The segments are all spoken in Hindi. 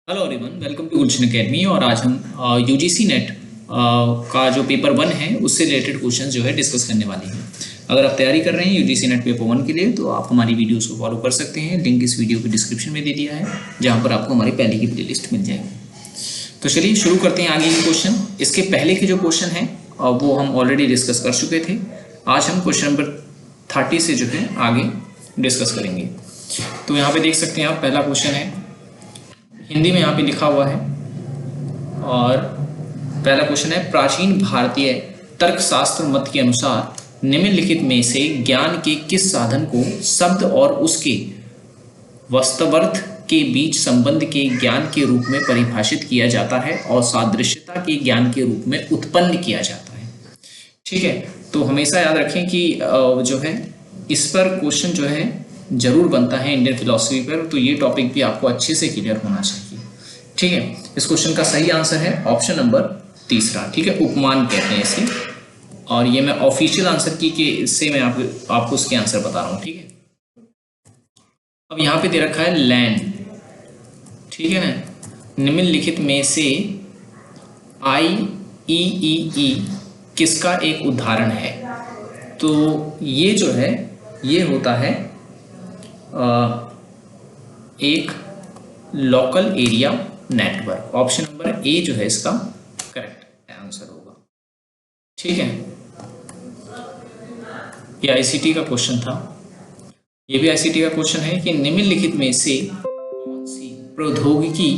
Hello everyone, welcome to Gulshan academy. और आज हम यूजीसी नेट का जो पेपर 1 है उससे रिलेटेड क्वेश्चंस जो है डिस्कस करने वाले हैं। अगर आप तैयारी कर रहे हैं यूजीसी नेट पेपर 1 के लिए तो आप हमारी वीडियोस को फॉलो कर सकते हैं। लिंक इस वीडियो के डिस्क्रिप्शन में दे दिया है, जहां पर आपको हमारी पहले की प्लेलिस्ट मिल जाएगी। तो चलिए शुरू करते हैं आगे के क्वेश्चन। इसके पहले के जो क्वेश्चन हैं वो हम ऑलरेडी डिस्कस कर चुके थे। आज हम क्वेश्चन नंबर 30 से जो है आगे डिस्कस करेंगे। तो यहाँ पे देख सकते हैं आप, पहला क्वेश्चन है, हिंदी में यहाँ पे लिखा हुआ है। और पहला क्वेश्चन है, प्राचीन भारतीय तर्कशास्त्र मत के अनुसार निम्नलिखित में से ज्ञान के किस साधन को शब्द और उसके वास्तवार्थ के बीच संबंध के ज्ञान के रूप में परिभाषित किया जाता है और सादृश्यता के ज्ञान के रूप में उत्पन्न किया जाता है। ठीक है, तो हमेशा याद रखें कि जो है इस पर क्वेश्चन जो है जरूर बनता है इंडियन फिलॉसफी पर, तो ये टॉपिक भी आपको अच्छे से क्लियर होना चाहिए। ठीक है, इस क्वेश्चन का सही आंसर है ऑप्शन नंबर 3। ठीक है, उपमान कहते हैं इसे, और ये मैं ऑफिशियल आंसर की के इससे मैं आपको उसके आंसर बता रहा हूँ। ठीक है, अब यहाँ पे दे रखा है लैंड। ठीक है ना, निम्नलिखित में से IEEE किसका एक उदाहरण है? तो ये जो है ये होता है एक local area network. Option number A जो है इसका करेक्ट आंसर होगा। ठीक है, ये आईसीटी का क्वेश्चन था। ये भी आईसीटी का क्वेश्चन है कि निम्नलिखित में से कौन सी प्रौद्योगिकी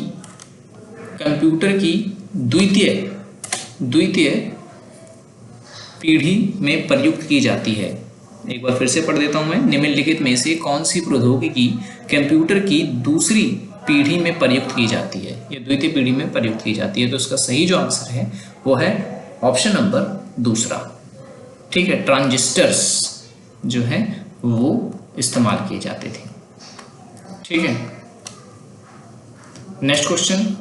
कंप्यूटर की द्वितीय पीढ़ी में प्रयुक्त की जाती है? एक बार फिर से पढ़ देता हूं मैं। निम्नलिखित में से कौन सी प्रौद्योगिकी कंप्यूटर की दूसरी पीढ़ी में प्रयुक्त की जाती है, या द्वितीय पीढ़ी में प्रयुक्त की जाती है? तो इसका सही जो आंसर है वो है ऑप्शन नंबर 2। ठीक है, ट्रांजिस्टर्स जो है वो इस्तेमाल किए जाते थे। ठीक है, नेक्स्ट क्वेश्चन।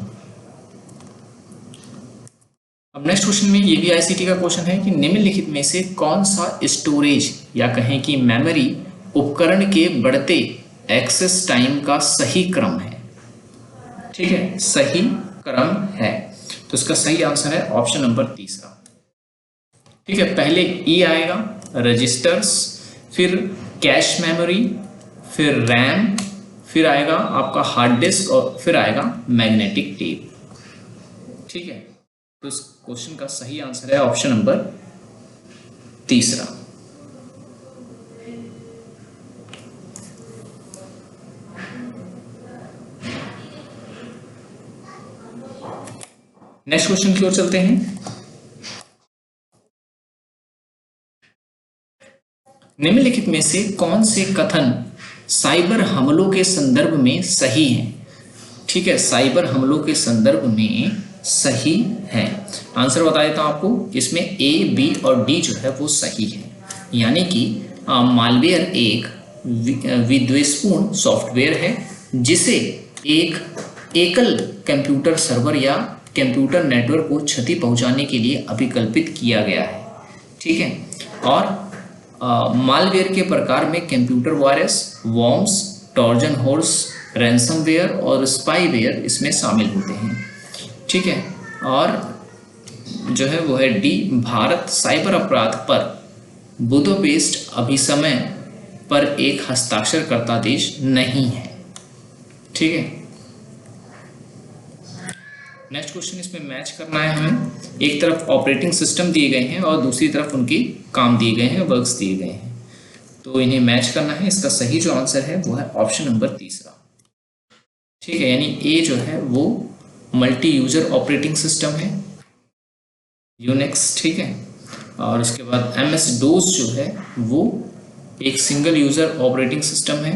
अब नेक्स्ट क्वेश्चन में ये भी आईसीटी का क्वेश्चन है कि निम्नलिखित में से कौन सा स्टोरेज या कहें कि मेमोरी उपकरण के बढ़ते एक्सेस टाइम का सही क्रम है? ठीक है, सही क्रम है, तो इसका सही आंसर है ऑप्शन नंबर 3। ठीक है, पहले ई आएगा रजिस्टर्स, फिर कैश मेमोरी, फिर रैम, फिर आएगा आपका हार्ड डिस्क, और फिर आएगा मैग्नेटिक टेप। ठीक है, तो इस क्वेश्चन का सही आंसर है ऑप्शन नंबर 3। नेक्स्ट क्वेश्चन की ओर चलते हैं। निम्नलिखित में से कौन से कथन साइबर हमलों के संदर्भ में सही हैं? ठीक है, साइबर हमलों के संदर्भ में सही है। आंसर बता देता हूं आपको। इसमें ए, बी और डी जो है वो सही है। यानी कि मालवेयर एक विद्वेषपूर्ण सॉफ्टवेयर है जिसे एक एकल कंप्यूटर सर्वर या कंप्यूटर नेटवर्क को क्षति पहुंचाने के लिए अभिकल्पित किया गया है। ठीक है, और मालवेयर के प्रकार में computer virus, worms, Trojan horse, ransomware और स्पाईवेयर इसमें शामिल होते हैं। ठीक है, और जो है वो है डी, भारत साइबर अपराध पर बुदापेस्ट अभिसमय पर एक हस्ताक्षरकर्ता देश नहीं है। ठीक है, नेक्स्ट क्वेश्चन इसमें मैच करना है हमें। एक तरफ ऑपरेटिंग सिस्टम दिए गए हैं और दूसरी तरफ उनके काम दिए गए हैं, वर्क्स दिए गए हैं, तो इन्हें मैच करना है। इसका सही जो आंसर है वो है ऑप्शन नंबर 3। ठीक है, यानी ए जो है वो मल्टी यूजर ऑपरेटिंग सिस्टम है, यूनिक्स। ठीक है, और उसके बाद MS DOS जो है वो एक सिंगल यूजर ऑपरेटिंग सिस्टम है।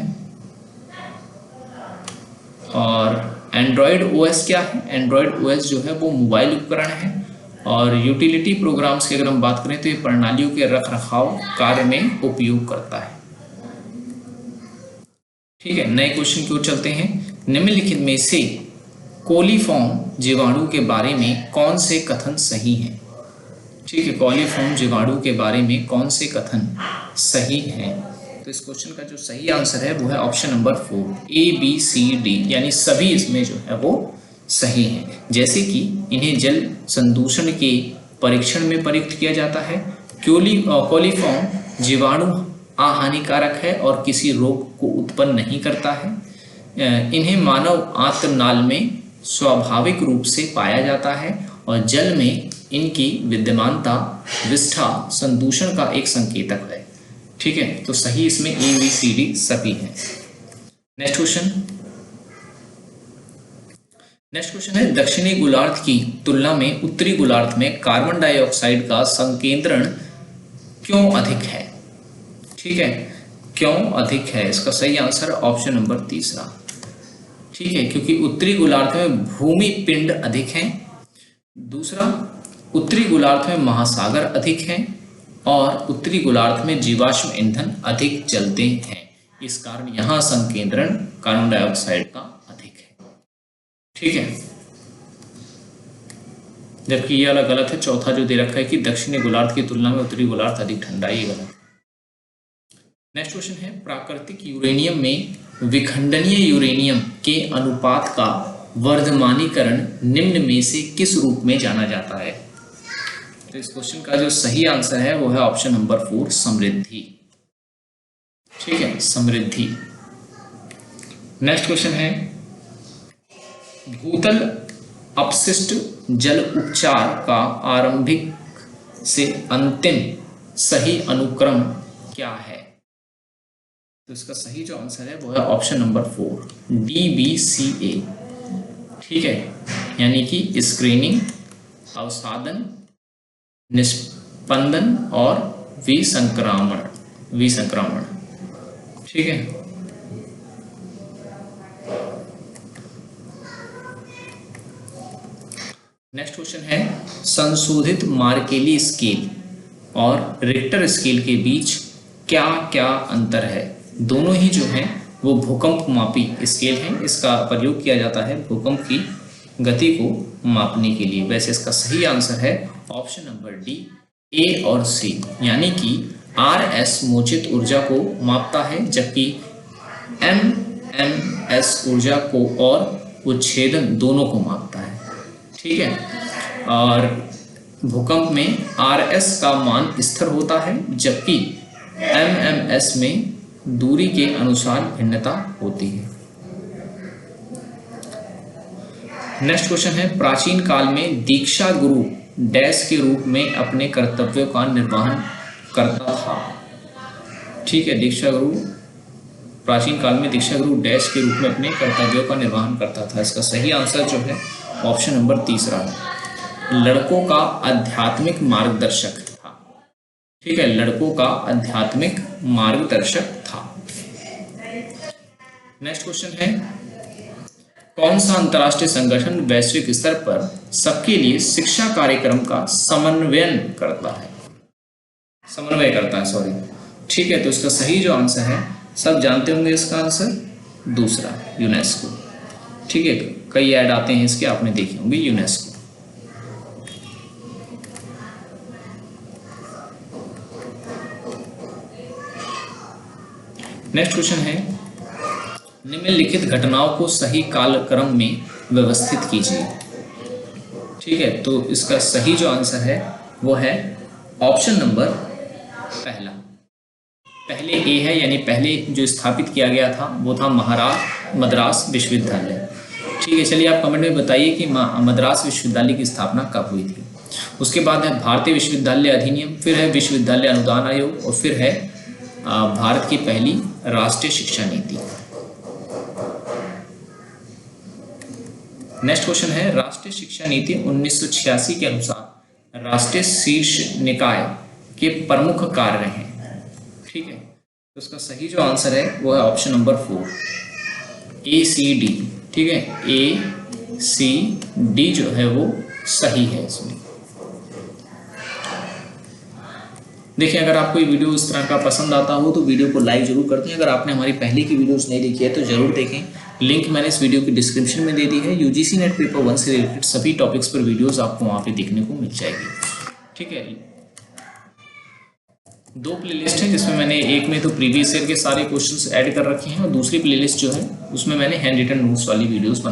और एंड्रॉयड OS क्या है? एंड्रॉयड OS जो है वो मोबाइल उपकरण है, और यूटिलिटी प्रोग्राम्स की अगर हम बात करें तो ये प्रणालियों के रखरखाव कार्य में उपयोग करता है। ठीक है, नए क्वेश्चन की ओर चलते हैं। निम्नलिखित में से कोलीफॉर्म जीवाणु के बारे में कौन से कथन सही हैं? ठीक है, कोलीफॉर्म जीवाणु के बारे में कौन से कथन सही हैं? तो इस क्वेश्चन का जो सही आंसर है वो है option number 4, A B C D, यानी सभी इसमें जो है वो सही हैं, जैसे कि इन्हें जल संदूषण के परीक्षण में प्रयुक्त किया जाता है, कोलिफॉर्म जीवाणु अहानिकारक है और किसी रोग को उत्पन्न नहीं करता है, इन्हें मानव आंतनाल में स्वाभाविक रूप से पाया जाता है और जल में इनकी विद्यमानता विष्ठा संदूषण का एक संकेतक है। ठीक है, तो सही इसमें ए बी सी डी सभी है। नेक्स्ट क्वेश्चन है दक्षिणी गोलार्ध की तुलना में उत्तरी गोलार्ध में कार्बन डाइऑक्साइड का संकेंद्रण क्यों अधिक है? ठीक है, क्यों अधिक है? इसका सही आंसर ऑप्शन नंबर तीसरा। ठीक है, क्योंकि उत्तरी गोलार्ध में भूमि पिंड अधिक हैं। दूसरा, उत्तरी गोलार्ध में महासागर अधिक हैं और उत्तरी गोलार्ध में जीवाश्म ईंधन अधिक जलते हैं, इस कारण यहां संकेंद्रण कार्बन डाइऑक्साइड का अधिक है। ठीक है, जबकि यह वाला गलत है। चौथा जो दे रखा है कि दक्षिणी गोलार्ध की तुलना में उत्तरी गोलार्ध अधिक ठंडा, ये गलत। नेक्स्ट क्वेश्चन है प्राकृतिक यूरेनियम में विखंडनीय यूरेनियम के अनुपात का वर्धमानीकरण निम्न में से किस रूप में जाना जाता है? तो इस क्वेश्चन का जो सही आंसर है वो है ऑप्शन नंबर 4 समृद्धि। ठीक है, समृद्धि। नेक्स्ट क्वेश्चन है भूतल अपशिष्ट जल उपचार का आरंभिक से अंतिम सही अनुक्रम क्या है? तो इसका सही जो आंसर है वो है ऑप्शन नंबर 4 DBCA। ठीक है, यानी कि स्क्रीनिंग, अवसादन, निस्पंदन और विसंक्रमण। ठीक है, नेक्स्ट क्वेश्चन है संशोधित मार्केली स्केल और रिक्टर स्केल के बीच क्या क्या अंतर है? दोनों ही जो है वो भूकंप मापी स्केल है, इसका प्रयोग किया जाता है भूकंप की गति को मापने के लिए। वैसे इसका सही आंसर है ऑप्शन नंबर डी ए और सी, यानी कि RS मोचित ऊर्जा को मापता है जबकि MMS ऊर्जा को और उच्छेदन दोनों को मापता है। ठीक है, और भूकंप में RS का मान स्थिर होता है जबकि MMS में दूरी के अनुसार भिन्नता होती है। नेक्स्ट क्वेश्चन है प्राचीन काल में दीक्षा गुरु डैश के रूप में अपने कर्तव्यों का निर्वहन करता था। ठीक है, दीक्षा गुरु प्राचीन काल में दीक्षा गुरु डैश के रूप में अपने कर्तव्यों का निर्वहन करता था। इसका सही आंसर जो है ऑप्शन नंबर तीसरा है, लड़कों का आध्यात्मिक मार्गदर्शक था। ठीक है, लड़कों का आध्यात्मिक मार्गदर्शक था। नेक्स्ट क्वेश्चन है कौन सा अंतर्राष्ट्रीय संगठन वैश्विक स्तर पर सबके लिए शिक्षा कार्यक्रम का समन्वय करता है? सॉरी। ठीक है, तो इसका सही जो आंसर है सब जानते होंगे, इसका आंसर दूसरा यूनेस्को। ठीक है, कई ऐड आते हैं इसके, आपने देखे होंगे यूनेस्को। नेक्स्ट क्वेश्चन है निम्नलिखित घटनाओं को सही कालक्रम में व्यवस्थित कीजिए। ठीक है, तो इसका सही जो आंसर है वो है ऑप्शन नंबर पहला। पहले ए है, यानी पहले जो स्थापित किया गया था वो था मद्रास विश्वविद्यालय। ठीक है, चलिए आप कमेंट में बताइए कि मद्रास विश्वविद्यालय की स्थापना कब हुई थी। उसके बाद है भारतीय विश्वविद्यालय अधिनियम, फिर है विश्वविद्यालय अनुदान आयोग और फिर है भारत की पहली राष्ट्रीय शिक्षा नीति। नेक्स्ट क्वेश्चन है राष्ट्रीय शिक्षा नीति 1986 के अनुसार राष्ट्रीय शीर्ष निकाय के प्रमुख कार्य हैं। ठीक है, तो उसका सही जो आंसर है वो है ऑप्शन नंबर 4 ACD। ठीक है, ACD जो है वो सही है इसमें। देखिए, अगर आपको ये वीडियो इस तरह का पसंद आता हो तो वीडियो को लाइक जरूर कर दें। अगर आपने हमारी पहले की वीडियोस नहीं देखी है तो जरूर देखें, लिंक मैंने इस वीडियो की डिस्क्रिप्शन में दे दी है। UGC नेट पेपर 1 से रिलेटेड सभी टॉपिक्स पर वीडियोस आपको वहाँ पे देखने को मिल जाएगी। ठीक है, 2 प्लेलिस्ट है जिसमें मैंने एक में तो प्रीवियस ईयर के सारे क्वेश्चंस ऐड कर रखे हैं और दूसरी प्लेलिस्ट जो है उसमें मैंने हैंड रिटन नोट्स वाली वीडियोस बना